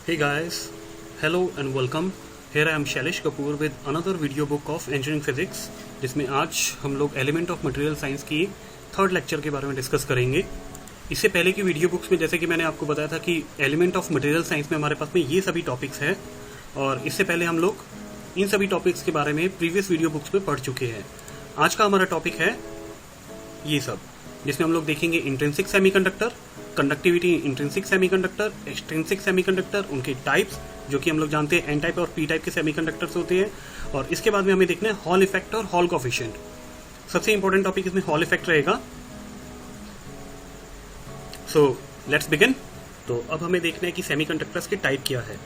Hey guys, hello and welcome. Here I am Shailesh Kapoor with another video book of Engineering Physics, जिसमें आज हम लोग element of material science की third lecture के बारे में डिस्कस करेंगे। इससे पहले की वीडियो बुक्स में जैसे कि मैंने आपको बताया था कि एलिमेंट ऑफ मटेरियल साइंस में हमारे पास में ये सभी टॉपिक्स हैं और इससे पहले हम लोग इन सभी टॉपिक्स के बारे में प्रीवियस वीडियो बुक्स में पढ़ चुके हैं। आज का हमारा टॉपिक है ये सब, जिसमें हम लोग देखेंगे intrinsic semiconductor, conductivity intrinsic semiconductor, extrinsic semiconductor, उनके टाइप्स जो कि हम लोग जानते हैं एन टाइप और पी टाइप के सेमीकंडक्टर्स होते हैं, और इसके बाद में हमें देखना है हॉल इफेक्ट और हॉल कोएफिशिएंट। सबसे इंपॉर्टेंट टॉपिक इसमें हॉल इफेक्ट रहेगा। So let's begin. तो अब हमें देखना है कि सेमीकंडक्टर्स के टाइप क्या है।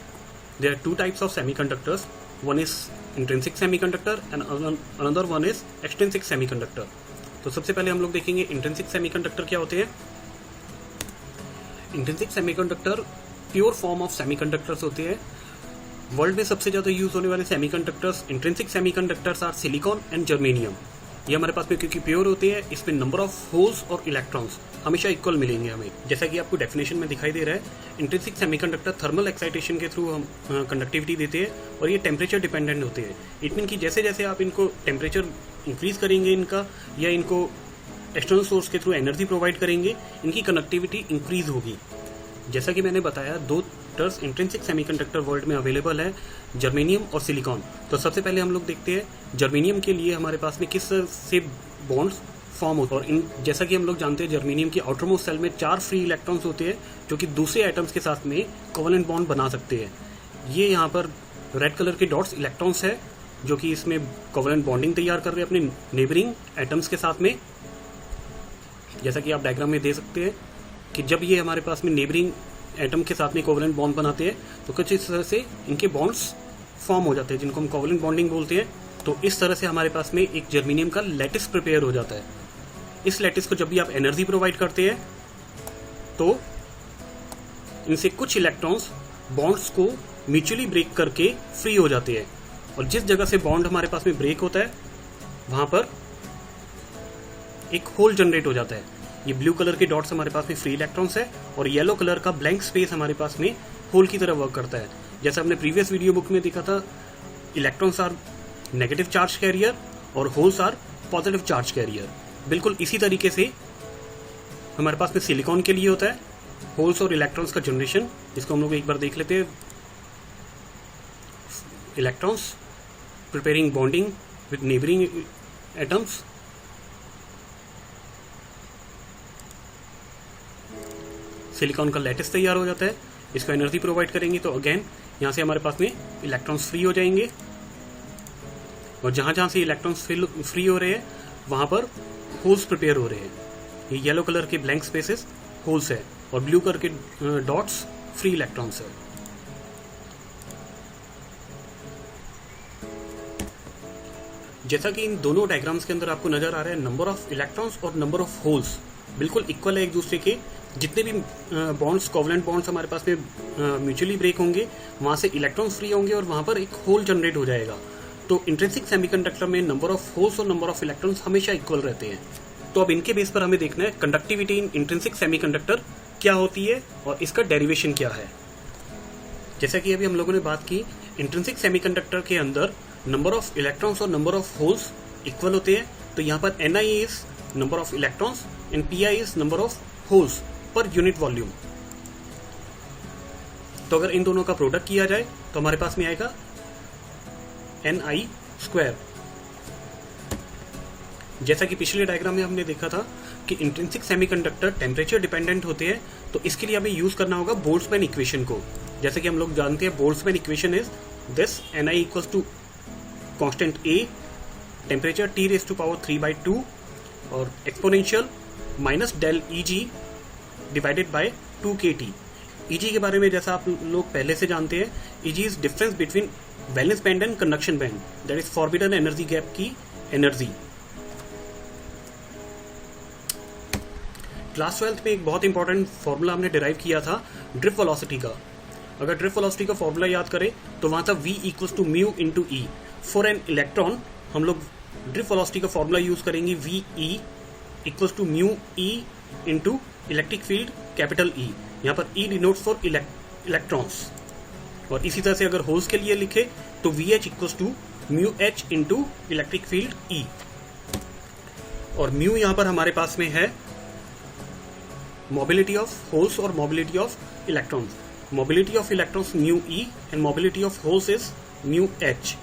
There are two types of semiconductors, one is intrinsic semiconductor and another one is extrinsic semiconductor. तो सबसे पहले हम लोग देखेंगे इंट्रिंसिक सेमीकंडक्टर क्या होते हैं। Intrinsic semiconductor pure form of semiconductors होते हैं। वर्ल्ड में सबसे ज्यादा यूज होने वाले semiconductors intrinsic semiconductors are silicon and germanium. ये हमारे पास में क्योंकि प्योर होते हैं, इसमें नंबर ऑफ होल्स और इलेक्ट्रॉन्स हमेशा इक्वल मिलेंगे हमें। जैसा कि आपको डेफिनेशन में दिखाई दे रहा है, इंट्रिंसिक सेमीकंडक्टर थर्मल एक्साइटेशन के थ्रू हम कंडक्टिविटी देते हैं और ये टेम्परेचर डिपेंडेंट होते हैं। इट मीन कि जैसे जैसे आप इनको टेम्परेचर इंक्रीज करेंगे इनका, या इनको एक्सटर्नल सोर्स के थ्रू एनर्जी प्रोवाइड करेंगे, इनकी कनेक्टिविटी इंक्रीज होगी। जैसा कि मैंने बताया, दो टर्म्स इंट्रिंसिक सेमीकंडक्टर वर्ल्ड में अवेलेबल है, जर्मेनियम और सिलिकॉन। तो सबसे पहले हम लोग देखते हैं जर्मेनियम के लिए हमारे पास में किस से बॉन्ड्स फॉर्म होते हैं। और इन जैसा कि हम लोग जानते हैं, जर्मेनियम की आउटर मोस्ट सेल में 4 फ्री इलेक्ट्रॉन्स होते हैं जो कि दूसरे एटम्स के साथ में कोवेलेंट बॉन्ड बना सकते हैं। ये यहाँ पर रेड कलर के डॉट्स इलेक्ट्रॉन्स है जो कि इसमें कोवेलेंट बॉन्डिंग तैयार कर रहे हैं अपने नेबरिंग एटम्स के साथ में। जैसा कि आप डायग्राम में देख सकते हैं कि जब ये हमारे पास में नेबरिंग एटम के साथ में कोवेलेंट बॉन्ड बनाते हैं तो कुछ इस तरह से इनके बॉन्ड्स फॉर्म हो जाते हैं, जिनको हम कोवेलेंट बॉन्डिंग बोलते हैं। तो इस तरह से हमारे पास में एक जर्मेनियम का लैटिस प्रिपेयर हो जाता है। इस लैटिस को जब भी आप एनर्जी प्रोवाइड करते हैं तो इनसे कुछ इलेक्ट्रॉन्स बॉन्ड्स को म्यूचुअली ब्रेक करके फ्री हो जाते हैं, और जिस जगह से बॉन्ड हमारे पास में ब्रेक होता है वहां पर एक होल जनरेट हो जाता है। ये ब्लू कलर के डॉट्स हमारे पास में फ्री इलेक्ट्रॉन्स है और येलो कलर का ब्लैंक स्पेस हमारे पास में होल की तरह वर्क करता है। जैसा हमने प्रीवियस वीडियो बुक में देखा था, electrons are negative charge carrier और holes are positive charge carrier. बिल्कुल इसी तरीके से हमारे पास में सिलिकॉन के लिए होता है होल्स और इलेक्ट्रॉन्स का जनरेशन, जिसको हम लोग एक बार देख लेते हैं। Electrons preparing bonding with neighbouring atoms, silicon का लैटिस तैयार हो जाता है। इसको एनर्जी प्रोवाइड करेंगे तो अगेन यहाँ से हमारे पास में इलेक्ट्रॉन्स फ्री हो जाएंगे, और जहां जहां से इलेक्ट्रॉन्स फ्री हो रहे हैं वहां पर होल्स प्रिपेयर हो रहे हैं। ये येलो कलर के ब्लैंक स्पेसेस होल्स है और ब्लू कलर के डॉट्स फ्री इलेक्ट्रॉन्स है। जैसा कि इन दोनों डायग्राम्स के अंदर आपको नजर आ रहा है, नंबर ऑफ इलेक्ट्रॉन्स और नंबर ऑफ होल्स बिल्कुल इक्वल है एक दूसरे के। जितने भी बॉन्ड्स कोवेलेंट बॉन्ड्स हमारे पास में म्यूचुअली ब्रेक होंगे, वहां से इलेक्ट्रॉन्स फ्री होंगे और वहां पर एक होल जनरेट हो जाएगा। तो इंट्रिंसिक सेमीकंडक्टर में नंबर ऑफ होल्स और नंबर ऑफ इलेक्ट्रॉन्स हमेशा इक्वल रहते हैं। तो अब इनके बेस पर हमें देखना है कंडक्टिविटी इन इंट्रिंसिक सेमीकंडक्टर क्या होती है और इसका डेरिवेशन क्या है। जैसा कि अभी हम लोगों ने बात की, इंट्रिंसिक सेमीकंडक्टर के अंदर नंबर ऑफ इलेक्ट्रॉन्स और नंबर ऑफ होल्स इक्वल होते हैं। तो यहाँ पर Ni is number of electrons and Pi is number of holes per unit volume. तो अगर इन दोनों का प्रोडक्ट किया जाए तो हमारे पास में आएगा Ni²। जैसा कि पिछले डायग्राम में हमने देखा था कि इंट्रिंसिक सेमीकंडक्टर टेम्परेचर डिपेंडेंट होते हैं, तो इसके लिए हमें यूज करना होगा बोल्ट्जमैन इक्वेशन को। जैसे कि हम लोग जानते हैं, Boltzmann equation is this: Ni equals to constant A, temperature T⁻³ और exponential minus del Eg divided by 2kT। Eg के बारे में जैसा आप लोग पहले से जानते हैं, Eg is difference between valence band and conduction band, that is forbidden energy gap की एनर्जी। क्लास 12th में एक बहुत इंपॉर्टेंट फॉर्मूला हमने डिराइव किया था ड्रिफ्ट वेलोसिटी का। अगर ड्रिफ्ट वेलोसिटी का फॉर्मूला याद करें तो वहां था V equals to mu into E। For an electron हम लोग ड्रिफ्ट वेलोसिटी का फॉर्मूला यूज करेंगे VE equals to mu E into electric field capital E। यहाँ पर E डिनोट्स फॉर इलेक्ट्रॉन्स। और इसी तरह से अगर होल्स के लिए लिखे तो VH equals to mu H into electric field E, और म्यू यहाँ पर हमारे पास में है मोबिलिटी ऑफ होल्स और mobility of electrons. Mobility of electrons mu E and mobility of holes is mu H.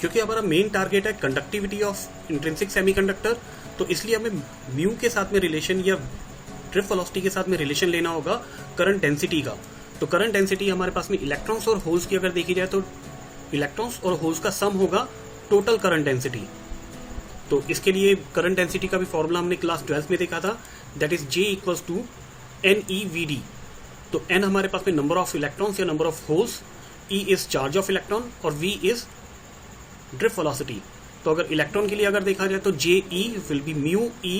क्योंकि हमारा मेन टारगेट है कंडक्टिविटी ऑफ इंट्रिंसिक सेमीकंडक्टर, तो इसलिए हमें म्यू के साथ में रिलेशन या ड्रिफ्ट वेलोसिटी के साथ में रिलेशन लेना होगा करंट डेंसिटी का. तो करंट डेंसिटी हमारे पास में इलेक्ट्रॉन्स और होल्स की अगर देखी जाए तो इलेक्ट्रॉन्स और होल्स का सम होगा टोटल करंट डेंसिटी. तो इसके लिए करंट डेंसिटी का भी फॉर्मूला हमने क्लास 12 में देखा था, that is J equals to NeVd. तो N हमारे पास में नंबर ऑफ इलेक्ट्रॉन्स या number of holes, E is charge of electron और V इज ड्रिफ्ट वेलोसिटी. तो अगर इलेक्ट्रॉन के लिए अगर देखा जाए तो JE will be mu E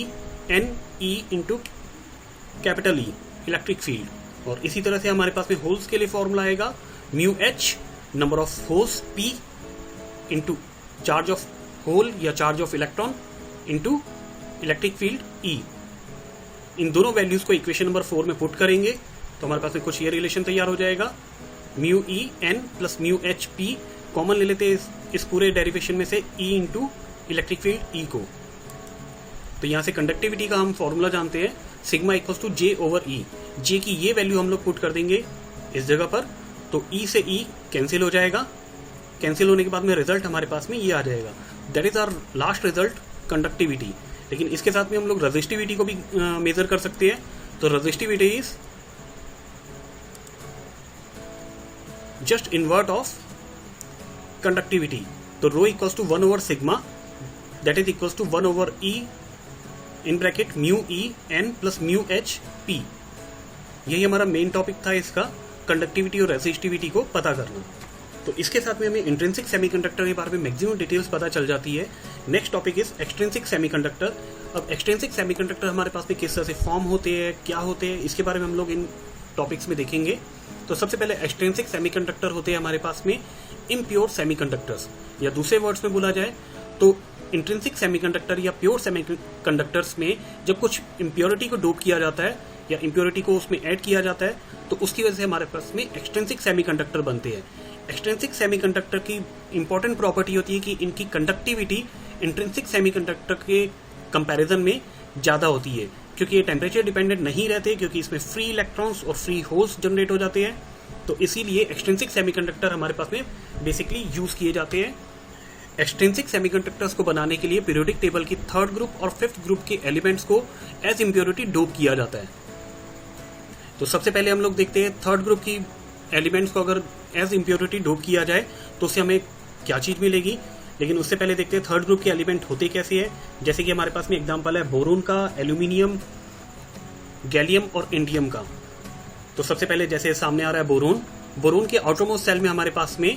NE into capital E electric field. और इसी तरह से हमारे पास में होल्स के लिए फॉर्मूला आएगा mu H number of holes P into charge of hole या charge of electron into electric field E. इन दोनों वैल्यूज को इक्वेशन नंबर 4 में पुट करेंगे तो हमारे पास में कुछ ये रिलेशन तैयार हो जाएगा. Mu E N plus mu H P common ले लेते हैं इस पूरे डेरिवेशन में से E into electric field E को. तो यहाँ से कंडक्टिविटी का हम फॉर्मूला जानते हैं sigma equals to J over E. J की ये वैल्यू हम लोग पुट कर देंगे इस जगह पर, तो E से E कैंसिल हो जाएगा. कैंसिल होने के बाद में रिजल्ट हमारे पास में ये आ जाएगा, that is our last result conductivity. लेकिन इसके साथ में हम लोग रेजिस्टिविटी को भी मेजर कर सकते हैं. तो resistivity is just invert of conductivity. तो rho equals to 1 over sigma that is equals to 1 over E in bracket mu E N plus mu H P. यही हमारा मेन टॉपिक था इसका, कंडक्टिविटी और रेजिस्टिविटी को पता करना. तो इसके साथ में हमें इंट्रिंसिक सेमीकंडक्टर के बारे में मैक्सिमम डिटेल्स पता चल जाती है. Next topic is extrinsic semiconductor. अब एक्सट्रिंसिक सेमीकंडक्टर हमारे पास में किस तरह से फॉर्म होते हैं, क्या होते हैं, इसके बारे में हम लोग इन टॉपिक्स में देखेंगे. तो सबसे पहले एक्सट्रिंसिक सेमीकंडक्टर होते हैं हमारे पास में इम्प्योर सेमीकंडक्टर्स, या दूसरे वर्ड्स में बोला जाए तो इंट्रिंसिक सेमीकंडक्टर या प्योर सेमीकंडक्टर्स में जब कुछ इम्प्योरिटी को डोप किया जाता है या इम्प्योरिटी को उसमें ऐड किया जाता है तो उसकी वजह से हमारे पास में एक्सट्रिंसिक सेमीकंडक्टर बनते हैं. एक्सट्रिंसिक सेमीकंडक्टर की इंपॉर्टेंट प्रॉपर्टी होती है कि इनकी कंडक्टिविटी इंट्रिंसिक सेमीकंडक्टर के कंपैरिजन में ज़्यादा होती है, क्योंकि ये टेम्परेचर डिपेंडेंट नहीं रहते, क्योंकि इसमें फ्री इलेक्ट्रॉन्स और फ्री होल्स जनरेट हो जाते हैं. तो इसीलिए एक्सट्रिंसिक सेमीकंडक्टर हमारे पास में बेसिकली यूज किए जाते हैं. एक्सट्रिंसिक सेमीकंडक्टर्स को बनाने के लिए पीरियोडिक टेबल की 3rd ग्रुप और 5th ग्रुप के एलिमेंट्स को एज इम्प्योरिटी डोप किया जाता है. तो सबसे पहले हम लोग देखते हैं 3rd ग्रुप की एलिमेंट्स को अगर एज इम्प्योरिटी डोप किया जाए तो उससे हमें क्या चीज मिलेगी. लेकिन उससे पहले देखते हैं 3rd ग्रुप के एलिमेंट होते कैसे हैं. जैसे कि हमारे पास में एग्जांपल है बोरोन का, एल्यूमिनियम, गैलियम और इंडियम का. तो सबसे पहले जैसे सामने आ रहा है बोरोन. बोरोन के आउटरमोस्ट सेल में हमारे पास में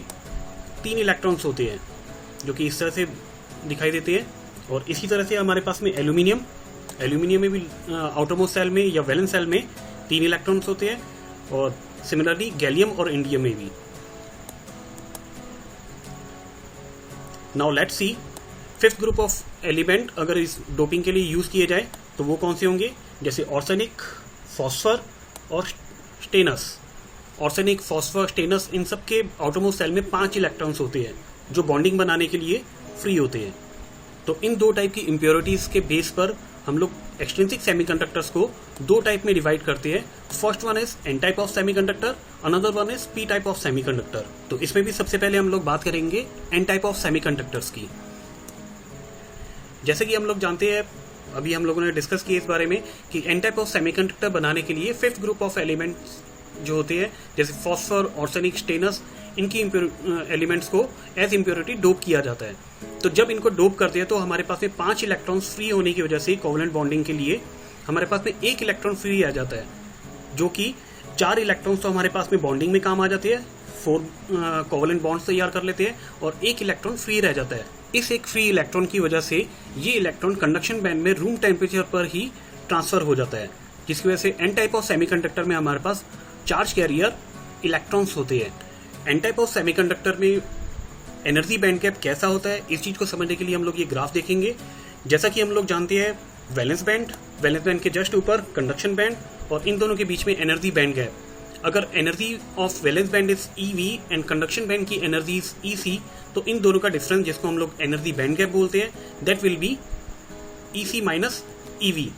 3 इलेक्ट्रॉन्स होते हैं जो कि इस तरह से दिखाई देते हैं. और इसी तरह से हमारे पास में एल्यूमिनियम में भी आउटरमोस्ट सेल में या वैलेंस सेल में 3 इलेक्ट्रॉन्स होते हैं. और सिमिलरली गैलियम और इंडियम में भी. Now let's see 5th group of element अगर इस डोपिंग के लिए यूज किए जाए तो वो कौन से होंगे. जैसे ऑर्सेनिक, फॉस्फर और स्टेनस. ऑर्सेनिक, फॉस्फर, स्टेनस इन सब के आउटरमोस्ट सेल में 5 इलेक्ट्रॉन्स होते हैं जो बॉन्डिंग बनाने के लिए फ्री होते हैं. तो इन 2 टाइप की इम्प्योरिटीज के बेस पर हम लोग एक्सट्रिंसिक सेमीकंडक्टर्स को 2 टाइप में डिवाइड करते हैं. First one is an type of semiconductor, another one is P type of semiconductor. तो इसमें भी सबसे पहले हम लोग बात करेंगे एन टाइप ऑफ सेमीकंडक्टर्स की. जैसे कि हम लोग जानते हैं, अभी हम लोगों ने डिस्कस किया इस बारे में कि एन टाइप ऑफ सेमीकंडक्टर बनाने के लिए 5th ग्रुप ऑफ एलिमेंट्स जो होते हैं जैसे फॉस्फर, ऑर्सेनिक, स्टेनस, इनकी एलिमेंट्स को एज इम्प्योरिटी डोप किया जाता है. तो जब इनको डोप करते हैं तो हमारे पास में 5 इलेक्ट्रॉन्स फ्री होने की वजह से कोवेलेंट बॉन्डिंग के लिए हमारे पास में 1 इलेक्ट्रॉन फ्री आ जाता है, जो कि 4 इलेक्ट्रॉन्स तो हमारे पास में बॉन्डिंग में काम आ जाते हैं, 4 कोवेलेंट बॉन्ड्स तैयार कर लेते हैं और 1 इलेक्ट्रॉन फ्री रह जाता है. इस एक फ्री इलेक्ट्रॉन की वजह से ये इलेक्ट्रॉन कंडक्शन बैंड में रूम टेम्परेचर पर ही ट्रांसफर हो जाता है, जिसकी वजह से एन टाइप ऑफ सेमीकंडक्टर में हमारे पास चार्ज कैरियर इलेक्ट्रॉन्स होते हैं. एन टाइप ऑफ सेमीकंडक्टर में एनर्जी बैंड गैप कैसा होता है, इस चीज को समझने के लिए हम लोग ये ग्राफ देखेंगे. जैसा कि हम लोग जानते हैं वैलेंस बैंड के जस्ट ऊपर कंडक्शन बैंड और इन दोनों के बीच में एनर्जी बैंड गैप. अगर energy of valence band is EV and conduction band की एनर्जी इज ईसी, तो इन दोनों का डिफरेंस, जिसको हम लोग एनर्जी बैंड गैप बोलते हैं, that will be EC minus EV.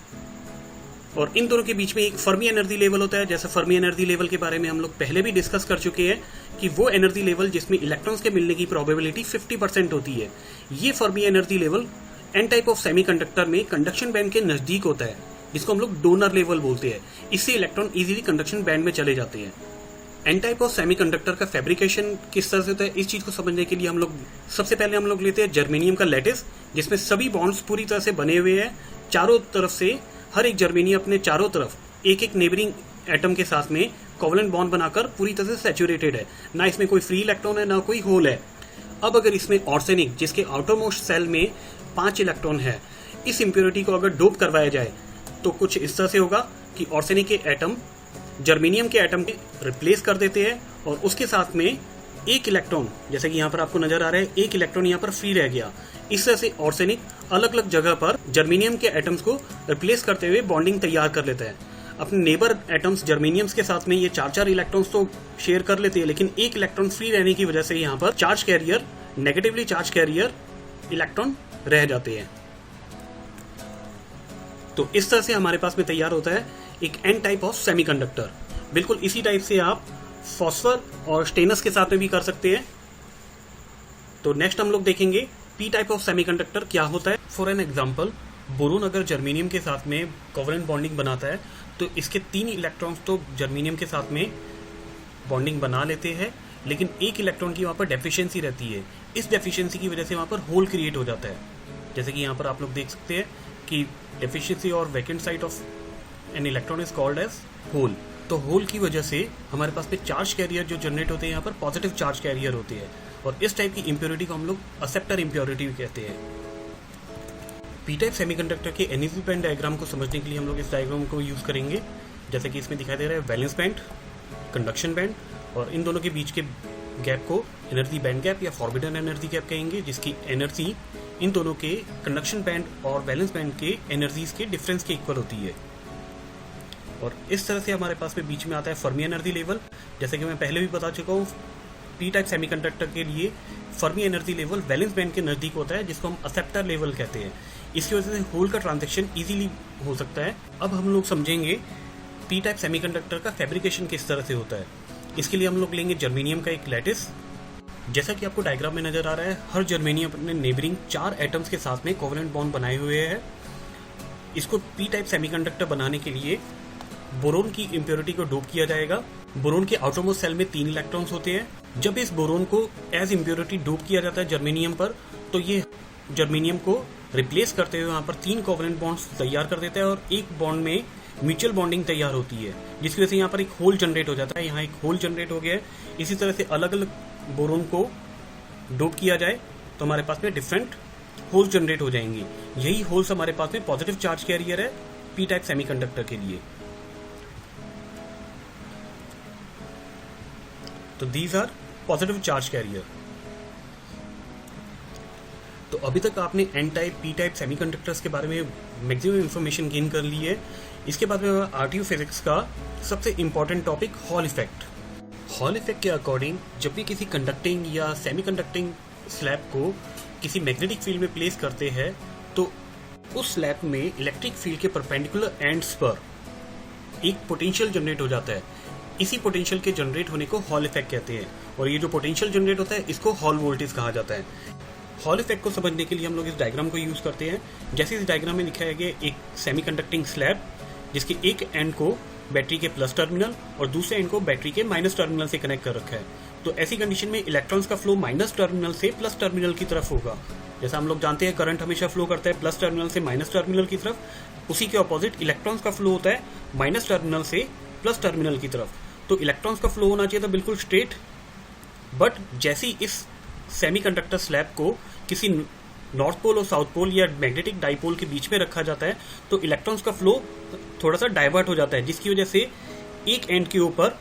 और इन दोनों के बीच में एक फर्मी एनर्जी लेवल होता है। जैसे फर्मी एनर्जी लेवल के बारे में हम लोग पहले भी डिस्कस कर चुके हैं कि वो एनर्जी लेवल जिसमें इलेक्ट्रॉन्स के मिलने की प्रोबेबिलिटी 50% होती है। ये Fermi energy level N type of semiconductor में कंडक्शन बैंड के नजदीक होता है, जिसको हम लोग डोनर लेवल बोलते हैं। इससे इलेक्ट्रॉन इजीली कंडक्शन बैंड में चले जाते हैं। एन टाइप ऑफ सेमीकंडक्टर का फैब्रिकेशन किस तरह से होता है, इस चीज को समझने के लिए हम लोग सबसे पहले हम लोग लेते हैं जर्मेनियम का लैटिस, जिसमें सभी बॉन्ड्स पूरी तरह से बने हुए हैं। चारों तरफ से हर एक जर्मेनियम अपने चारों तरफ एक एक नेबरिंग एटम के साथ में कोवलेंट बॉन्ड बनाकर पूरी तरह से सैचुरेटेड है। ना इसमें कोई फ्री इलेक्ट्रॉन है, ना कोई होल है। अब अगर इसमें ऑर्सेनिक, जिसके आउटरमोस्ट सेल में 5 इलेक्ट्रॉन है, इस इम्प्योरिटी को अगर डोप करवाया जाए तो कुछ इस तरह से होगा कि ऑर्सेनिक के एटम जर्मेनियम के एटम के रिप्लेस कर देते हैं और उसके साथ में एक इलेक्ट्रॉन, जैसे कि यहाँ पर आपको नजर आ रहा है, एक इलेक्ट्रॉन यहाँ पर फ्री रह गया। इस तरह से ऑर्सेनिक अलग अलग जगह पर जर्मेनियम के एटम्स को रिप्लेस करते हुए बॉन्डिंग तैयार कर लेता है। अपने नेबर एटम्स जर्मेनियम्स के साथ में ये 4-4 इलेक्ट्रॉन्स तो शेयर कर लेते हैं, लेकिन एक इलेक्ट्रॉन फ्री रहने की वजह से यहाँ पर charge carrier, negatively charge carrier electron रह जाते हैं। तो इस तरह से हमारे पास में तैयार होता है एक एन टाइप ऑफ सेमीकंडक्टर। बिल्कुल इसी टाइप से आप फॉस्फर और स्टेनस के साथ में भी कर सकते हैं। तो नेक्स्ट हम लोग देखेंगे पी टाइप ऑफ सेमीकंडक्टर क्या होता है। फॉर एन एग्जांपल, बोरोन अगर जर्मेनियम के साथ में कोवलेंट बॉन्डिंग बनाता है तो इसके 3 इलेक्ट्रॉन्स तो जर्मेनियम के साथ में बॉन्डिंग बना लेते हैं, लेकिन एक इलेक्ट्रॉन की वहां पर डेफिशिएंसी रहती है। इस डेफिशिएंसी की वजह से वहां पर होल क्रिएट हो जाता है। जैसे कि यहाँ पर आप लोग देख सकते हैं कि डेफिशिएंसी और vacant site of an electron is called as hole. तो होल की वजह से हमारे पास में चार्ज कैरियर जो जनरेट होते हैं, यहाँ पर पॉजिटिव चार्ज कैरियर होते हैं, और इस टाइप की इम्प्योरिटी को हम लोग एक्सेप्टर इम्प्योरिटी कहते हैं। पी टाइप सेमीकंडक्टर के एनर्जी बैंड डायग्राम को समझने के लिए हम लोग इस डायग्राम को यूज करेंगे। जैसे कि इसमें दिखाई दे रहा है वैलेंस बैंड, कंडक्शन बैंड, और इन दोनों के बीच के गैप को एनर्जी बैंड गैप या फॉरबिडन एनर्जी गैप कहेंगे, जिसकी एनर्जी इन दोनों के कंडक्शन बैंड और वैलेंस बैंड के एनर्जीज के डिफरेंस के इक्वल होती है। और इस तरह से हमारे पास में बीच में आता है फर्मी एनर्जी लेवल। जैसे कि मैं पहले भी बता चुका हूँ, पी टाइप सेमीकंडक्टर के लिए Fermi energy level valence band के नजदीक होता है, जिसको हम एक्सेप्टर लेवल कहते हैं। इसकी वजह से होल का ट्रांजैक्शन इजीली हो सकता है। अब हम लोग समझेंगे पी टाइप सेमीकंडक्टर का फैब्रिकेशन किस तरह से होता है। इसके लिए हम लोग लेंगे जर्मेनियम का एक लैटिस। जैसा कि आपको डायग्राम में नजर आ रहा है, हर जर्मेनियम अपने नेबरिंग 4 एटम्स के साथ में कोवलेंट बॉन्ड बनाए हुए हैं। इसको पी टाइप सेमीकंडक्टर बनाने के लिए बोरोन की इम्प्योरिटी को डोप किया जाएगा। बोरोन के आउटरमोस्ट सेल में 3 इलेक्ट्रॉन्स होते हैं। जब इस बोरोन को एज इम्प्योरिटी डोप किया जाता है जर्मेनियम पर, तो ये जर्मेनियम को रिप्लेस करते हुए वहां पर 3 कोवलेंट बॉन्ड्स तैयार कर देता है और एक बॉन्ड में म्यूचुअल बॉन्डिंग तैयार होती है, जिसकी वजह से यहाँ पर एक होल जनरेट हो जाता है। यहाँ एक होल जनरेट हो गया है। इसी तरह से अलग अलग बोरोन को डोप किया जाए तो हमारे पास में डिफरेंट होल्स जनरेट हो जाएंगी। यही होल्स हमारे पास में पॉजिटिव चार्ज कैरियर है पी टाइप सेमीकंडक्टर के लिए। तो these are positive charge carrier. तो अभी तक आपने N type, P type semiconductors के बारे में मैक्सिमम इंफॉर्मेशन गेन कर ली है। इसके बाद में आरटीयू फिजिक्स का सबसे important topic hall effect. Hall effect के अकॉर्डिंग जब भी किसी कंडक्टिंग या सेमीकंडक्टिंग स्लैब को किसी मैग्नेटिक फील्ड में प्लेस करते हैं, तो उस स्लैब में इलेक्ट्रिक फील्ड के परपेंडिकुलर एंड्स पर एक पोटेंशियल जनरेट हो जाता है। इसी पोटेंशियल के जनरेट होने को हॉल इफेक्ट कहते हैं, और ये जो पोटेंशियल जनरेट होता है इसको हॉल वोल्टेज कहा जाता है। हॉल इफेक्ट को समझने के लिए हम लोग इस डायग्राम को यूज करते हैं। जैसे इस डायग्राम में दिखाया गया एक सेमीकंडक्टिंग स्लैब, जिसके एक एंड को बैटरी के प्लस टर्मिनल और दूसरे एंड को बैटरी के माइनस टर्मिनल से कनेक्ट कर रखा है। तो ऐसी कंडीशन में इलेक्ट्रॉन्स का फ्लो माइनस टर्मिनल से प्लस टर्मिनल की तरफ होगा। जैसा हम लोग जानते हैं करंट हमेशा फ्लो करता है प्लस टर्मिनल से माइनस टर्मिनल की तरफ, उसी के ऑपोजिट इलेक्ट्रॉन्स का फ्लो होता है माइनस टर्मिनल से प्लस टर्मिनल की तरफ। तो इलेक्ट्रॉन्स का फ्लो होना चाहिए था बिल्कुल स्ट्रेट, बट जैसे ही इस सेमीकंडक्टर स्लैब को किसी नॉर्थ पोल और साउथ पोल या मैग्नेटिक डाइपोल के बीच में रखा जाता है, तो इलेक्ट्रॉन्स का फ्लो थोड़ा सा डाइवर्ट हो जाता है, जिसकी वजह से एक एंड के ऊपर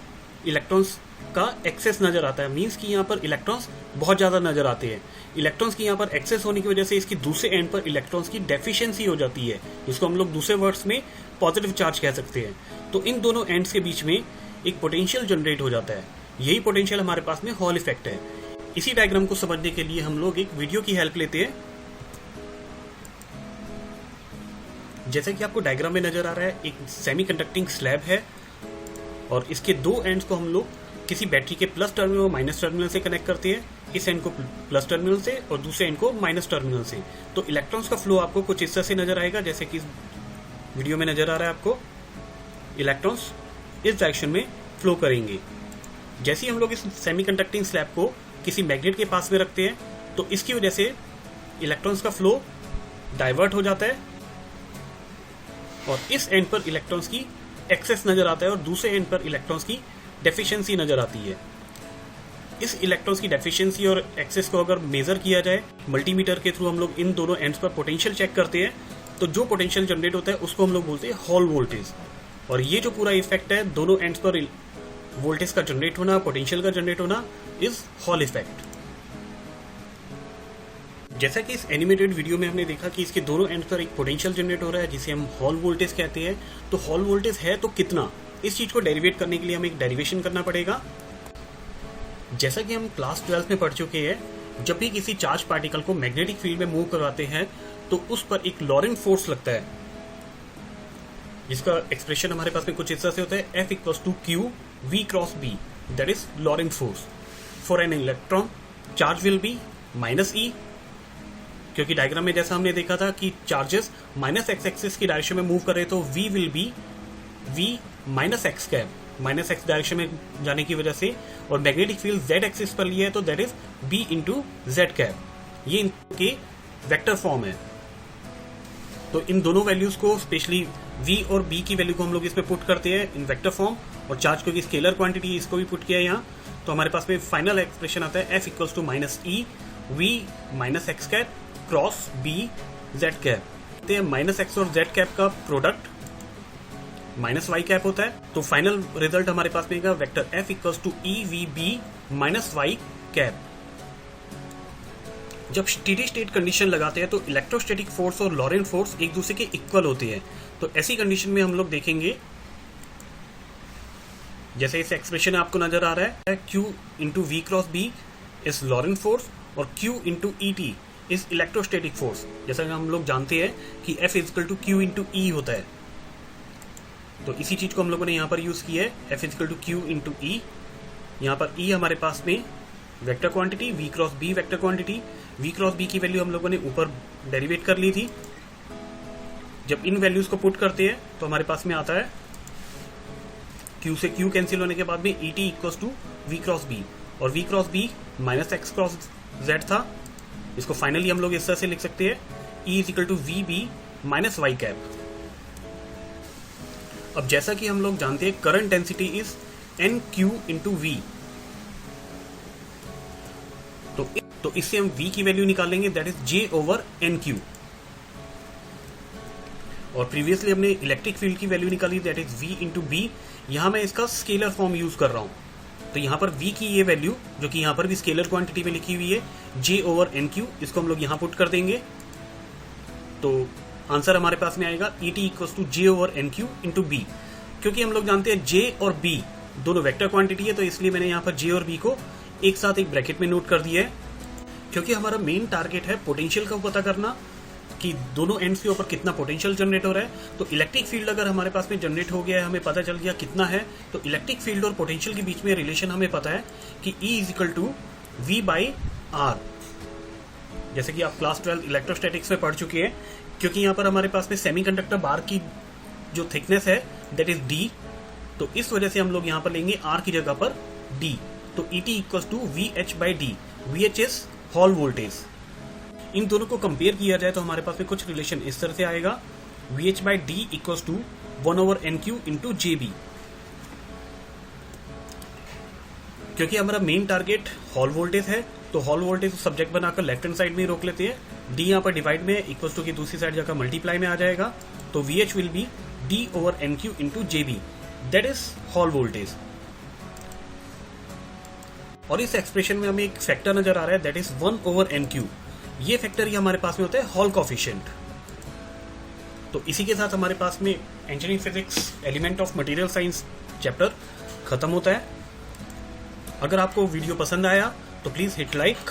इलेक्ट्रॉन्स का एक्सेस नजर आता है। मींस कि यहाँ पर इलेक्ट्रॉन्स बहुत ज्यादा नजर आते हैं। इलेक्ट्रॉन्स की यहाँ पर एक्सेस होने की वजह से इसकी दूसरे एंड पर इलेक्ट्रॉन्स की डेफिशिएंसी हो जाती है, जिसको हम लोग दूसरे वर्ड्स में पॉजिटिव चार्ज कह सकते हैं। तो इन दोनों एंड्स के बीच में एक पोटेंशियल जनरेट हो जाता है। यही पोटेंशियल हमारे पास में हॉल इफेक्ट है। इसी डायग्राम को समझने के लिए हम लोग एक वीडियो की हेल्प लेते हैं। जैसा कि आपको डायग्राम में नजर आ रहा है, एक सेमीकंडक्टिंग स्लैब है और इसके दो एंड्स को हम लोग किसी बैटरी के प्लस टर्मिनल और माइनस टर्मिनल से कनेक्ट करते हैं। इस एंड को प्लस टर्मिनल से और दूसरे एंड को माइनस टर्मिनल से। तो इलेक्ट्रॉन्स का फ्लो आपको कुछ इस तरह से नजर आएगा, जैसे कि इस वीडियो में नजर आ रहा है आपको। इलेक्ट्रॉन्स इस डायरेक्शन में फ्लो करेंगे। जैसे ही हम लोग इस सेमीकंडक्टिंग स्लैब को किसी मैग्नेट के पास में रखते हैं तो इसकी वजह से इलेक्ट्रॉन्स का फ्लो डाइवर्ट हो जाता है और इस एंड पर इलेक्ट्रॉन्स की एक्सेस नजर आता है और दूसरे एंड पर इलेक्ट्रॉन्स की डेफिशिएंसी नजर आती है। इस इलेक्ट्रॉन्स की डेफिशिएंसी और एक्सेस को अगर मेजर किया जाए मल्टीमीटर के थ्रू, हम लोग इन दोनों एंड्स पर पोटेंशियल चेक करते हैं, तो जो पोटेंशियल जनरेट होता है उसको हम लोग बोलते हैं हॉल वोल्टेज। और ये जो पूरा इफेक्ट है, दोनों एंड्स पर वोल्टेज का जनरेट होना, पोटेंशियल का जनरेट होना, इज हॉल इफेक्ट। जैसा कि इस एनिमेटेड वीडियो में हमने देखा कि इसके दोनों एंड पर एक पोटेंशियल जनरेट हो रहा है जिसे हम हॉल वोल्टेज कहते हैं। तो हॉल वोल्टेज है तो कितना, इस चीज को डेरिवेट करने के लिए हमें एक डेरिवेशन करना पड़ेगा। जैसा कि हम क्लास 12 में पढ़ चुके हैं, जब भी किसी चार्ज पार्टिकल को मैग्नेटिक फील्ड में मूव करवाते हैं तो उस पर एक लॉरेंट फोर्स लगता है, जिसका एक्सप्रेशन हमारे पास में कुछ इस तरह से होता है, F = Q V × B, that is Laurent force. For an electron charge will be -E, क्योंकि डायग्राम में जैसा हमने देखा था कि चार्जेस -x एक्सिस की डायरेक्शन में मूव कर रहे, तो V will be V -x cap, -x direction में जाने की वजह से, और मैग्नेटिक फील्ड Z एक्सिस पर लिया है तो that is B × Z cap. ये इनके वेक्टर फॉर्म है। तो इन दोनों वैल्यूज को, स्पेशली V और B की वैल्यू को हम लोग इसमें पुट करते हैं इन वेक्टर फॉर्म, और चार्ज क्योंकि स्केलर क्वांटिटी इसको भी पुट किया है यहाँ, तो हमारे पास में फाइनल एक्सप्रेशन आता है F = -E V -x cap cross B Z cap. -x और Z कैप का प्रोडक्ट -y कैप होता है। तो फाइनल रिजल्ट हमारे पास में vector F = EVB -y cap. जब स्टेडी स्टेट कंडीशन लगाते हैं तो इलेक्ट्रोस्टैटिक फोर्स और लॉरेंट फोर्स एक दूसरे के इक्वल होते हैं। तो ऐसी कंडीशन में हम लोग देखेंगे, जैसे इस एक्सप्रेशन आपको नजर आ रहा है, Q × V × B is Laurent force और Q × ET is electrostatic force. जैसा कि हम लोग जानते हैं कि F = Q × E होता है, तो इसी चीज को हम लोगों ने यहाँ पर यूज किया है। F = Q × E, यहाँ पर E हमारे पास में vector quantity, V × B vector quantity. V × B की वैल्यू हम लोगों ने ऊपर डेरिवेट कर ली थी। जब इन वैल्यूज को पुट करते हैं तो हमारे पास में आता है Q से Q कैंसिल होने के बाद में ET = V × B, और V × B -x × Z था। इसको फाइनली हम लोग इस तरह से लिख सकते हैं, E = VB -y कैप। अब जैसा कि हम लोग जानते हैं, current density is NQ × V, तो इससे हम V की वैल्यू निकालेंगे, दैट इज J/NQ। और प्रीवियसली हमने इलेक्ट्रिक फील्ड की वैल्यू निकाली, दैट इज V × B। यहां मैं इसका स्केलर फॉर्म यूज कर रहा हूं, तो यहां पर V की ये वैल्यू, जो कि यहां पर भी स्केलर क्वांटिटी में लिखी हुई है, J/NQ, इसको हम लोग यहां पुट कर देंगे। तो आंसर हमारे पास में आएगा ET = J/NQ × B। क्योंकि हम लोग जानते हैं J और B दोनों वेक्टर क्वांटिटी है, तो इसलिए मैंने यहाँ पर J और B को एक साथ एक ब्रैकेट में नोट कर दिया है। क्योंकि हमारा मेन टारगेट है पोटेंशियल का पता करना कि दोनों एंड्स के ऊपर कितना पोटेंशियल जनरेट हो रहा है। तो इलेक्ट्रिक फील्ड अगर हमारे पास में जनरेट हो गया है, हमें पता चल गया कितना है, तो इलेक्ट्रिक फील्ड और पोटेंशियल के बीच में रिलेशन हमें पता है कि E = V/R। जैसे कि आप क्लास 12 इलेक्ट्रोस्टैटिक्स में पढ़ चुके हैं। क्योंकि यहाँ पर हमारे पास में सेमीकंडक्टर बार की जो थिकनेस है दैट इज D, तो इस वजह से हम लोग यहाँ पर लेंगे R की जगह पर D। तो ET = VH/D, VH is Hall voltage. इन दोनों को कंपेयर किया जाए तो हमारे पास में कुछ रिलेशन इस तरह से आएगा, VH/D = 1/NQ × JB। क्योंकि हमारा मेन टारगेट हॉल वोल्टेज है, तो हॉल वोल्टेज सब्जेक्ट बनाकर लेफ्ट हैंड साइड में ही रोक लेते हैं। D यहाँ पर डिवाइड में इक्वल टू की दूसरी साइड जाकर मल्टीप्लाई में आ जाएगा, तो VH will be D/NQ × JB, that is Hall voltage. और इस एक्सप्रेशन में हमें एक फैक्टर नजर आ रहा है, दैट इज 1/NQ। ये फैक्टर ही हमारे पास में होता है हॉल कोफिशिएंट। तो इसी के साथ हमारे पास में engineering physics element of material science chapter खत्म होता है। अगर आपको वीडियो पसंद आया तो प्लीज़ हिट लाइक,